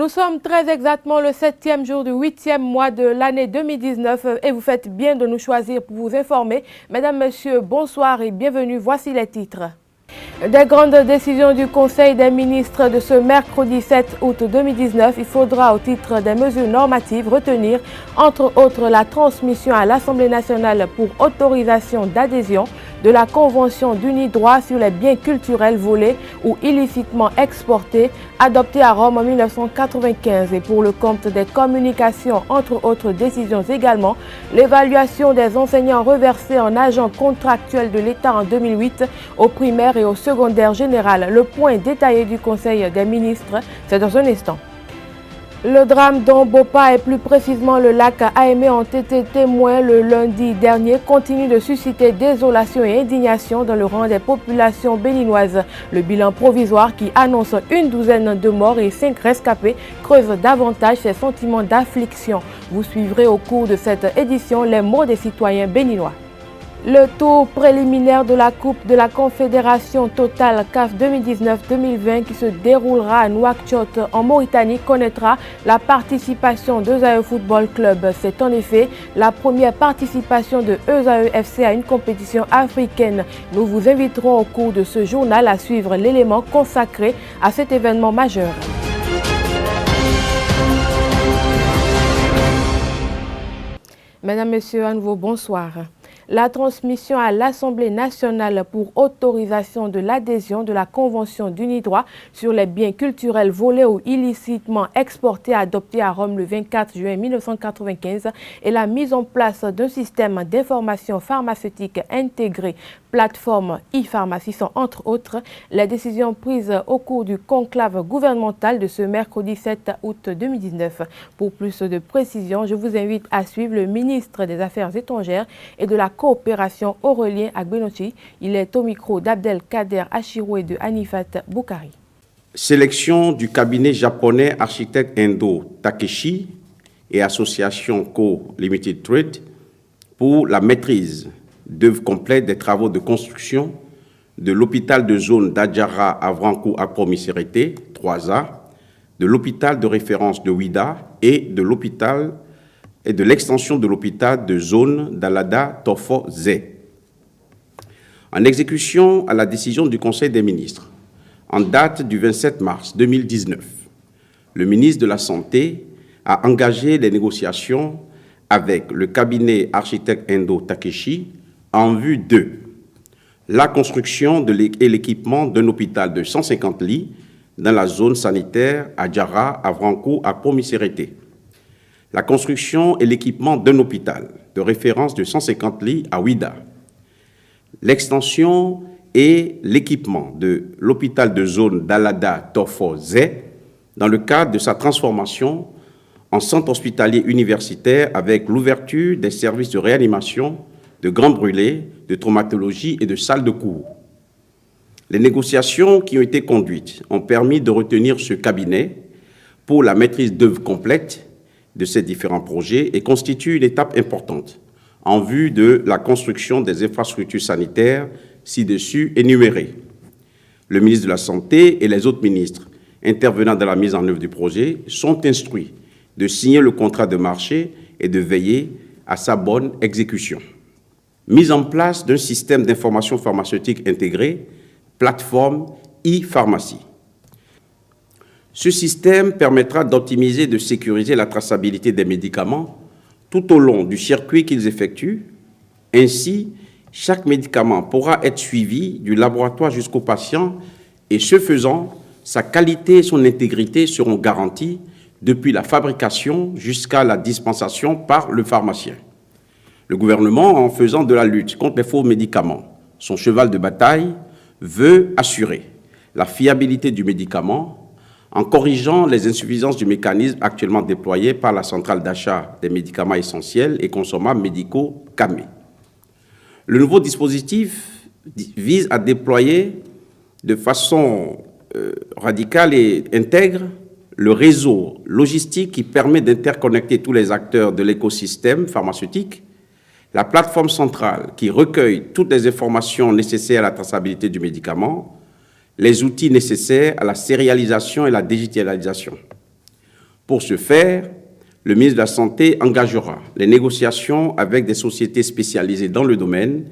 Nous sommes très exactement le 7e jour du 8e mois de l'année 2019 et vous faites bien de nous choisir pour vous informer. Mesdames, Messieurs, bonsoir et bienvenue. Voici les titres. Des grandes décisions du Conseil des ministres de ce mercredi 7 août 2019, il faudra au titre des mesures normatives retenir entre autres la transmission à l'Assemblée nationale pour autorisation d'adhésion de la Convention d'Unidroit sur les biens culturels volés ou illicitement exportés, adoptée à Rome en 1995 et pour le compte des communications, entre autres décisions également, l'évaluation des enseignants reversés en agents contractuels de l'État en 2008 au primaire et au secondaire général. Le point détaillé du Conseil des ministres, c'est dans un instant. Le drame dont Bopa et plus précisément le lac Aémé ont été témoins le lundi dernier continue de susciter désolation et indignation dans le rang des populations béninoises. Le bilan provisoire qui annonce une douzaine de morts et 5 rescapés creuse davantage ces sentiments d'affliction. Vous suivrez au cours de cette édition les mots des citoyens béninois. Le tour préliminaire de la Coupe de la Confédération Total CAF 2019-2020 qui se déroulera à Nouakchott en Mauritanie connaîtra la participation d'Esaü Football Club. C'est en effet la première participation de Esaü FC à une compétition africaine. Nous vous inviterons au cours de ce journal à suivre l'élément consacré à cet événement majeur. Mesdames, Messieurs, à nouveau, bonsoir. La transmission à l'Assemblée nationale pour autorisation de l'adhésion de la Convention d'Unidroit sur les biens culturels volés ou illicitement exportés adoptée à Rome le 24 juin 1995 et la mise en place d'un système d'information pharmaceutique intégré, plateforme e-pharmacie sont entre autres les décisions prises au cours du conclave gouvernemental de ce mercredi 7 août 2019. Pour plus de précisions, je vous invite à suivre le ministre des Affaires étrangères et de la coopération Aurélien Agbenochi. Il est au micro d'Abdelkader Achirou et de Anifat Boukari. Sélection du cabinet japonais architecte Endo Takeshi et association Co Limited Trade pour la maîtrise d'œuvre complète des travaux de construction de l'hôpital de zone d'Adjara à Vrankou à Promisérité, 3A, de l'hôpital de référence de Ouida et de l'hôpital et de l'extension de l'hôpital de zone d'Alada Tofo Zé. En exécution à la décision du Conseil des ministres, en date du 27 mars 2019, le ministre de la Santé a engagé les négociations avec le cabinet architecte Endo Takeshi en vue de la construction et l'équipement d'un hôpital de 150 lits dans la zone sanitaire Adjara à Vrankou à Promisérité, la construction et l'équipement d'un hôpital de référence de 150 lits à Ouida, l'extension et l'équipement de l'hôpital de zone d'Alada Tofo Zé dans le cadre de sa transformation en centre hospitalier universitaire avec l'ouverture des services de réanimation, de grands brûlés, de traumatologie et de salles de cours. Les négociations qui ont été conduites ont permis de retenir ce cabinet pour la maîtrise d'œuvre complète de ces différents projets et constitue une étape importante en vue de la construction des infrastructures sanitaires ci-dessus énumérées. Le ministre de la Santé et les autres ministres intervenant dans la mise en œuvre du projet sont instruits de signer le contrat de marché et de veiller à sa bonne exécution. Mise en place d'un système d'information pharmaceutique intégré, plateforme e-pharmacie. Ce système permettra d'optimiser et de sécuriser la traçabilité des médicaments tout au long du circuit qu'ils effectuent. Ainsi, chaque médicament pourra être suivi du laboratoire jusqu'au patient et ce faisant, sa qualité et son intégrité seront garanties depuis la fabrication jusqu'à la dispensation par le pharmacien. Le gouvernement, en faisant de la lutte contre les faux médicaments son cheval de bataille, veut assurer la fiabilité du médicament en corrigeant les insuffisances du mécanisme actuellement déployé par la centrale d'achat des médicaments essentiels et consommables médicaux CAME. Le nouveau dispositif vise à déployer de façon radicale et intègre le réseau logistique qui permet d'interconnecter tous les acteurs de l'écosystème pharmaceutique, la plateforme centrale qui recueille toutes les informations nécessaires à la traçabilité du médicament, les outils nécessaires à la sérialisation et la digitalisation. Pour ce faire, le ministre de la Santé engagera les négociations avec des sociétés spécialisées dans le domaine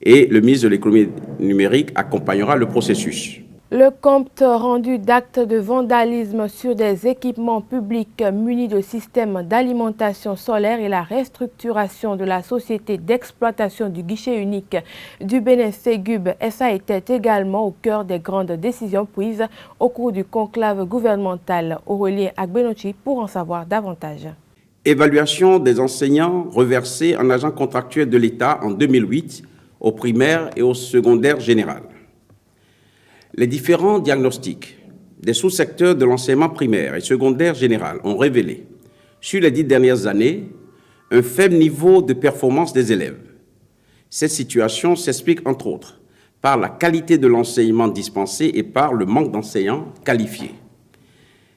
et le ministre de l'Économie numérique accompagnera le processus. Le compte rendu d'actes de vandalisme sur des équipements publics munis de systèmes d'alimentation solaire et la restructuration de la société d'exploitation du guichet unique du Bénin Ségub SA était également au cœur des grandes décisions prises au cours du conclave gouvernemental. Aurélien Agbenochi pour en savoir davantage. Évaluation des enseignants reversés en agents contractuels de l'État en 2008 au primaire et au secondaire général. Les différents diagnostics des sous-secteurs de l'enseignement primaire et secondaire général ont révélé, sur les 10 dernières années, un faible niveau de performance des élèves. Cette situation s'explique entre autres par la qualité de l'enseignement dispensé et par le manque d'enseignants qualifiés.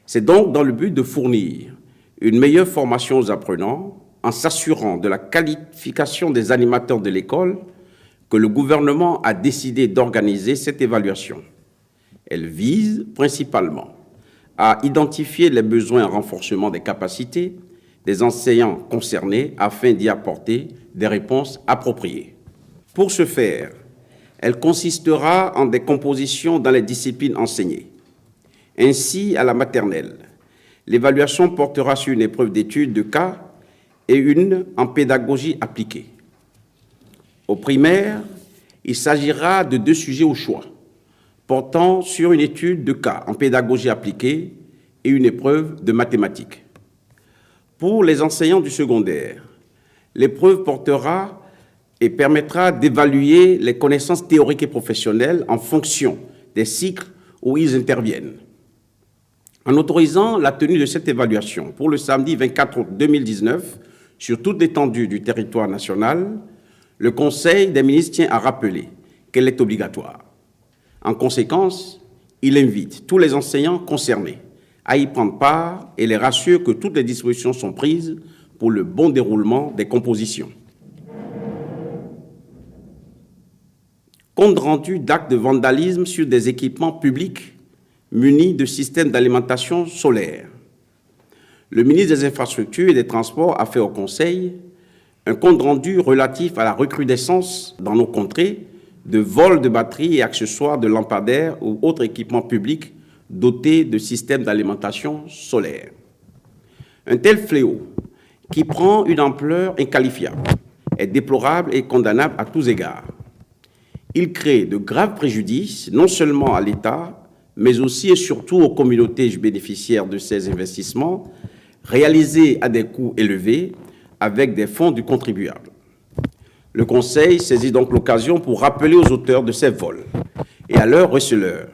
C'est donc dans le but de fournir une meilleure formation aux apprenants, en s'assurant de la qualification des animateurs de l'école, que le gouvernement a décidé d'organiser cette évaluation. Elle vise principalement à identifier les besoins en renforcement des capacités des enseignants concernés afin d'y apporter des réponses appropriées. Pour ce faire, elle consistera en des compositions dans les disciplines enseignées. Ainsi, à la maternelle, l'évaluation portera sur une épreuve d'étude de cas et une en pédagogie appliquée. Au primaire, il s'agira de 2 sujets au choix, portant sur une étude de cas en pédagogie appliquée et une épreuve de mathématiques. Pour les enseignants du secondaire, l'épreuve portera et permettra d'évaluer les connaissances théoriques et professionnelles en fonction des cycles où ils interviennent. En autorisant la tenue de cette évaluation pour le samedi 24 août 2019 sur toute l'étendue du territoire national, le Conseil des ministres tient à rappeler qu'elle est obligatoire. En conséquence, il invite tous les enseignants concernés à y prendre part et les rassure que toutes les dispositions sont prises pour le bon déroulement des compositions. Compte rendu d'actes de vandalisme sur des équipements publics munis de systèmes d'alimentation solaire. Le ministre des Infrastructures et des Transports a fait au Conseil un compte rendu relatif à la recrudescence dans nos contrées de vols de batteries et accessoires de lampadaires ou autres équipements publics dotés de systèmes d'alimentation solaire. Un tel fléau, qui prend une ampleur inqualifiable, est déplorable et condamnable à tous égards. Il crée de graves préjudices non seulement à l'État, mais aussi et surtout aux communautés bénéficiaires de ces investissements, réalisés à des coûts élevés avec des fonds du contribuable. Le Conseil saisit donc l'occasion pour rappeler aux auteurs de ces vols et à leurs receleurs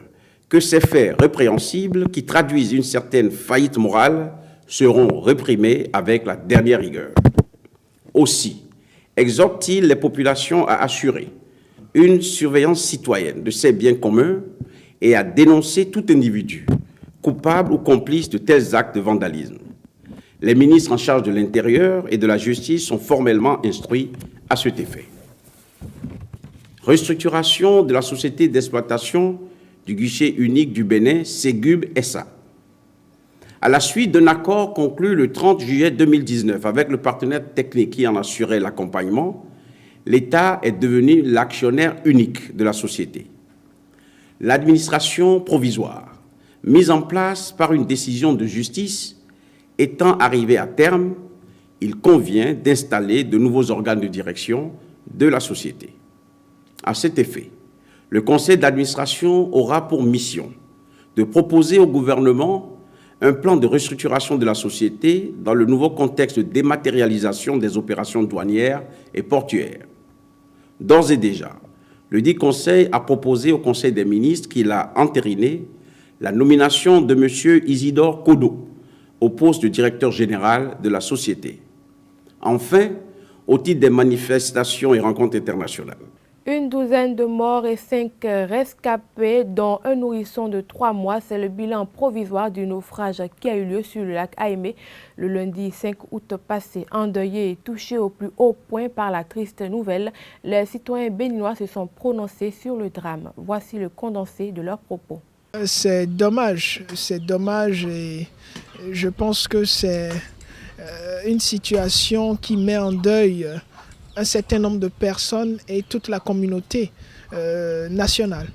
que ces faits répréhensibles qui traduisent une certaine faillite morale seront réprimés avec la dernière rigueur. Aussi, exhorte-t-il les populations à assurer une surveillance citoyenne de ces biens communs et à dénoncer tout individu coupable ou complice de tels actes de vandalisme. Les ministres en charge de l'Intérieur et de la Justice sont formellement instruits à cet effet. Restructuration de la société d'exploitation du guichet unique du Bénin, Ségub SA. À la suite d'un accord conclu le 30 juillet 2019 avec le partenaire technique qui en assurait l'accompagnement, l'État est devenu l'actionnaire unique de la société. L'administration provisoire, mise en place par une décision de justice, étant arrivée à terme, il convient d'installer de nouveaux organes de direction de la société. À cet effet, le conseil d'administration aura pour mission de proposer au gouvernement un plan de restructuration de la société dans le nouveau contexte de dématérialisation des opérations douanières et portuaires. D'ores et déjà, le dit conseil a proposé au Conseil des ministres qu'il a entériné la nomination de M. Isidore Kodo au poste de directeur général de la société. Enfin, au titre des manifestations et rencontres internationales. Une douzaine de morts et 5 rescapés, dont un nourrisson de 3 mois. C'est le bilan provisoire du naufrage qui a eu lieu sur le lac Aimé le lundi 5 août passé. Endeuillés et touchés au plus haut point par la triste nouvelle, les citoyens béninois se sont prononcés sur le drame. Voici le condensé de leurs propos. C'est dommage et je pense que c'est une situation qui met en deuil un certain nombre de personnes et toute la communauté nationale.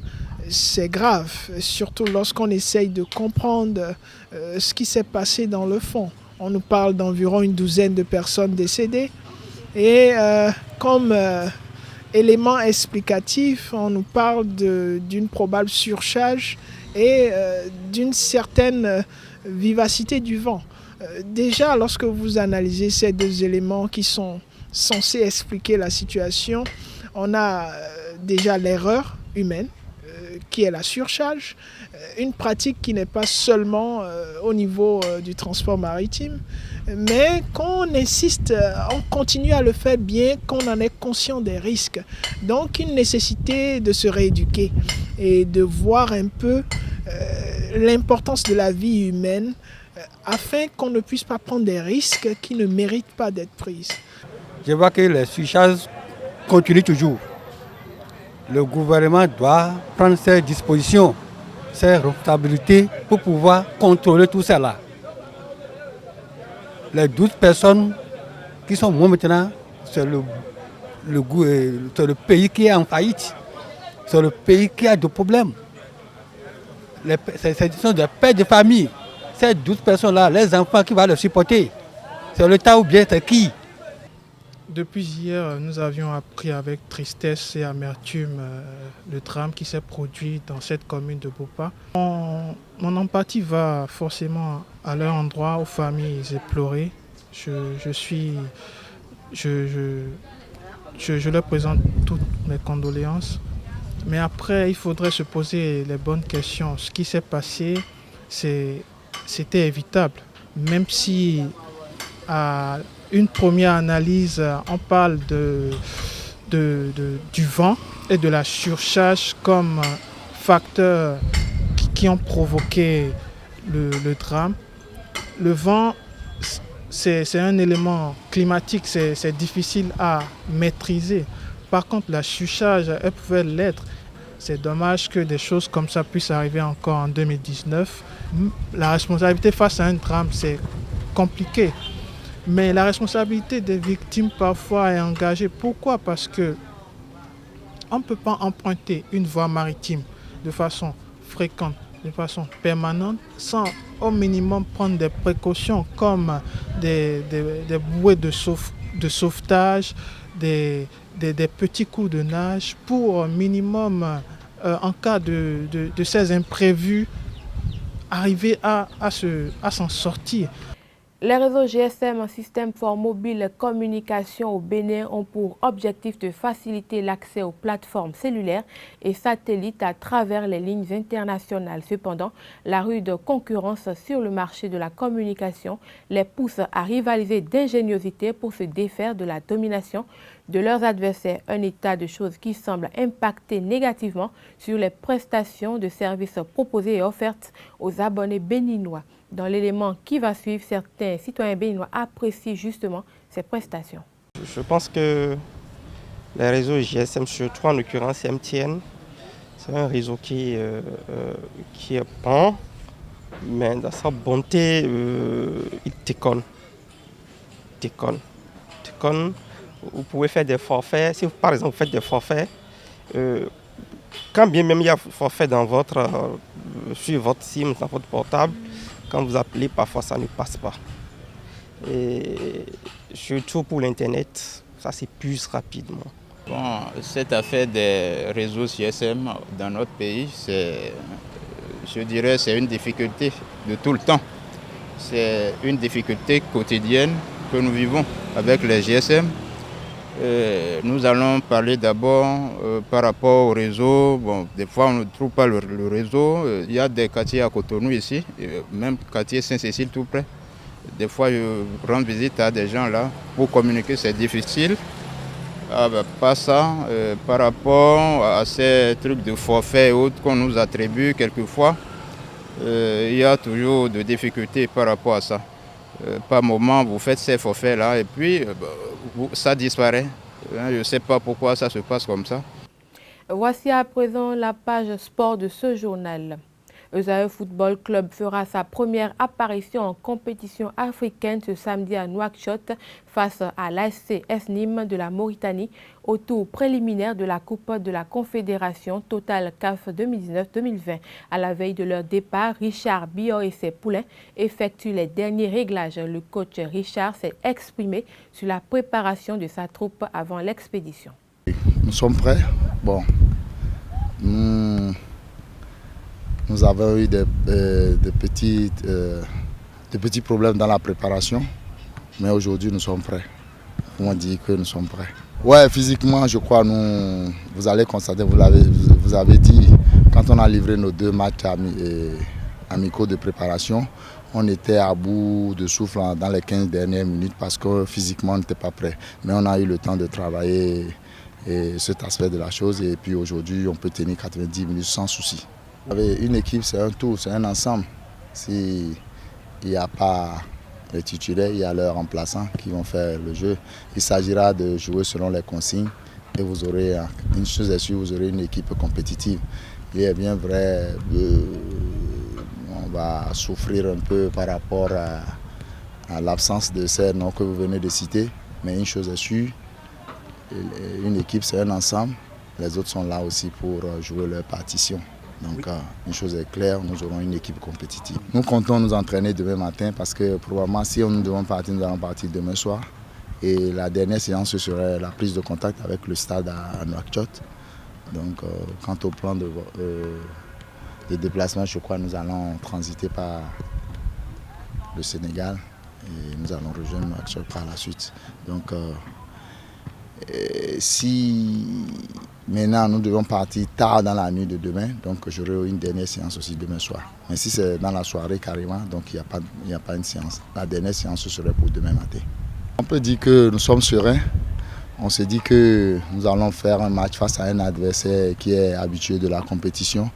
C'est grave, surtout lorsqu'on essaye de comprendre ce qui s'est passé dans le fond. On nous parle d'environ une douzaine de personnes décédées et comme élément explicatif, on nous parle d'une probable surcharge et d'une certaine vivacité du vent. Déjà, lorsque vous analysez ces deux éléments qui sont censés expliquer la situation, on a déjà l'erreur humaine, qui est la surcharge, une pratique qui n'est pas seulement au niveau du transport maritime, mais qu'on insiste, on continue à le faire bien qu'on en est conscient des risques. Donc une nécessité de se rééduquer et de voir un peu l'importance de la vie humaine afin qu'on ne puisse pas prendre des risques qui ne méritent pas d'être pris. Je vois que les surcharges continuent toujours. Le gouvernement doit prendre ses dispositions, ses responsabilités pour pouvoir contrôler tout cela. Les 12 personnes qui sont mortes maintenant, c'est le pays qui est en faillite. C'est le pays qui a des problèmes. Ce sont des pères de famille. Ces 12 personnes-là, les enfants qui vont les supporter, c'est l'État ou bien c'est qui? Depuis hier, nous avions appris avec tristesse et amertume le drame qui s'est produit dans cette commune de Bopa. Mon empathie va forcément à leur endroit, aux familles éplorées. Je leur présente toutes mes condoléances. Mais après, il faudrait se poser les bonnes questions. Ce qui s'est passé, c'était évitable. Même si à une première analyse, on parle du vent et de la surcharge comme facteurs qui ont provoqué le drame. Le vent, c'est un élément climatique, c'est difficile à maîtriser. Par contre, la surcharge, elle pouvait l'être. C'est dommage que des choses comme ça puissent arriver encore en 2019. La responsabilité face à un drame, c'est compliqué. Mais la responsabilité des victimes parfois est engagée. Pourquoi? Parce que on ne peut pas emprunter une voie maritime de façon fréquente, de façon permanente, sans au minimum prendre des précautions comme des bouées de sauvetage, des petits coups de nage pour minimum, en cas de ces imprévus, arriver à s'en sortir. Les réseaux GSM, système fort mobile communication au Bénin, ont pour objectif de faciliter l'accès aux plateformes cellulaires et satellites à travers les lignes internationales. Cependant, la rude concurrence sur le marché de la communication les pousse à rivaliser d'ingéniosité pour se défaire de la domination de leurs adversaires. Un état de choses qui semble impacter négativement sur les prestations de services proposées et offertes aux abonnés béninois. Dans l'élément qui va suivre, certains citoyens béninois apprécient justement ces prestations. Je pense que les réseaux GSM, surtout en l'occurrence MTN, c'est un réseau qui est bon, mais dans sa bonté, il déconne. Vous pouvez faire des forfaits. Si par exemple vous faites des forfaits, quand bien même il y a forfait sur votre SIM, dans votre portable, quand vous appelez, parfois ça ne passe pas. Et surtout pour l'Internet, ça s'épuise rapidement. Bon, cette affaire des réseaux GSM dans notre pays, je dirais c'est une difficulté de tout le temps. C'est une difficulté quotidienne que nous vivons avec les GSM. Nous allons parler d'abord par rapport au réseau. Bon, des fois, on ne trouve pas le réseau. Il y a des quartiers à Cotonou ici, même quartier Saint-Cécile tout près. Des fois, je rends visite à des gens là. Pour communiquer, c'est difficile. Pas ça. Par rapport à ces trucs de forfait et autres qu'on nous attribue quelquefois, il y a toujours des difficultés par rapport à ça. Par moment, vous faites ces forfaits-là et puis ça disparaît. Je ne sais pas pourquoi ça se passe comme ça. Voici à présent la page sport de ce journal. ESAE Football Club fera sa première apparition en compétition africaine ce samedi à Nouakchott face à l'ASC Nîmes de la Mauritanie au tour préliminaire de la Coupe de la Confédération Total CAF 2019-2020. À la veille de leur départ, Richard Biot et ses poulains effectuent les derniers réglages. Le coach Richard s'est exprimé sur la préparation de sa troupe avant l'expédition. Nous sommes prêts. Bon, nous avons eu des petits problèmes dans la préparation, mais aujourd'hui nous sommes prêts. On dit que nous sommes prêts. Ouais, physiquement, je crois, vous allez constater, vous avez dit, quand on a livré nos 2 matchs amicaux de préparation, on était à bout de souffle dans les 15 dernières minutes parce que physiquement on n'était pas prêt. Mais on a eu le temps de travailler cet aspect de la chose et puis aujourd'hui on peut tenir 90 minutes sans souci. Une équipe, c'est un tout, c'est un ensemble. S'il n'y a pas les titulaires, il y a leurs remplaçants qui vont faire le jeu. Il s'agira de jouer selon les consignes et vous aurez, une chose est sûre, vous aurez une équipe compétitive. Il est bien vrai, on va souffrir un peu par rapport à l'absence de ces noms que vous venez de citer, mais une chose est sûre, une équipe c'est un ensemble, les autres sont là aussi pour jouer leur partition. Donc une chose est claire, nous aurons une équipe compétitive. Nous comptons nous entraîner demain matin parce que probablement si nous devons partir, nous allons partir demain soir. Et la dernière séance ce serait la prise de contact avec le stade à Nouakchott. Donc quant au plan de déplacement, je crois que nous allons transiter par le Sénégal et nous allons rejoindre Nouakchott par la suite. Donc si maintenant nous devons partir tard dans la nuit de demain, donc j'aurai une dernière séance aussi demain soir. Mais si c'est dans la soirée carrément, donc il n'y a pas une séance. La dernière séance serait pour demain matin. On peut dire que nous sommes sereins. On se dit que nous allons faire un match face à un adversaire qui est habitué de la compétition.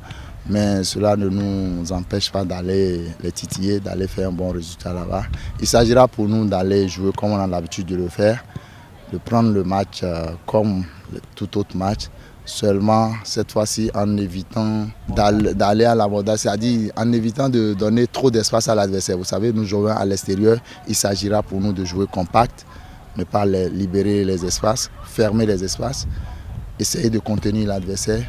Mais cela ne nous empêche pas d'aller les titiller, d'aller faire un bon résultat là-bas. Il s'agira pour nous d'aller jouer comme on a l'habitude de le faire, de prendre le match comme tout autre match, seulement cette fois-ci en évitant d'aller à l'abordage, c'est-à-dire en évitant de donner trop d'espace à l'adversaire. Vous savez, nous jouons à l'extérieur, il s'agira pour nous de jouer compact, ne pas libérer les espaces, fermer les espaces, essayer de contenir l'adversaire.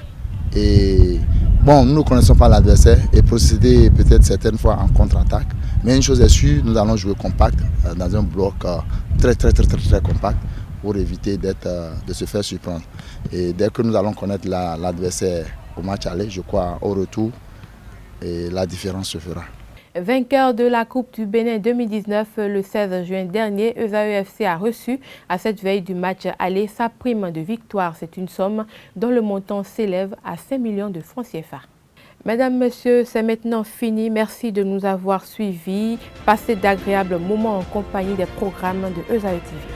Et bon, nous ne connaissons pas l'adversaire et procéder peut-être certaines fois en contre-attaque. Mais une chose est sûre, nous allons jouer compact dans un bloc très compact pour éviter de se faire surprendre. Et dès que nous allons connaître l'adversaire au match aller, je crois au retour, et la différence se fera. Vainqueur de la Coupe du Bénin 2019, le 16 juin dernier, ESAE-FC a reçu à cette veille du match aller sa prime de victoire. C'est une somme dont le montant s'élève à 5 millions de francs CFA. Mesdames, Messieurs, c'est maintenant fini. Merci de nous avoir suivis. Passez d'agréables moments en compagnie des programmes de ESAE TV.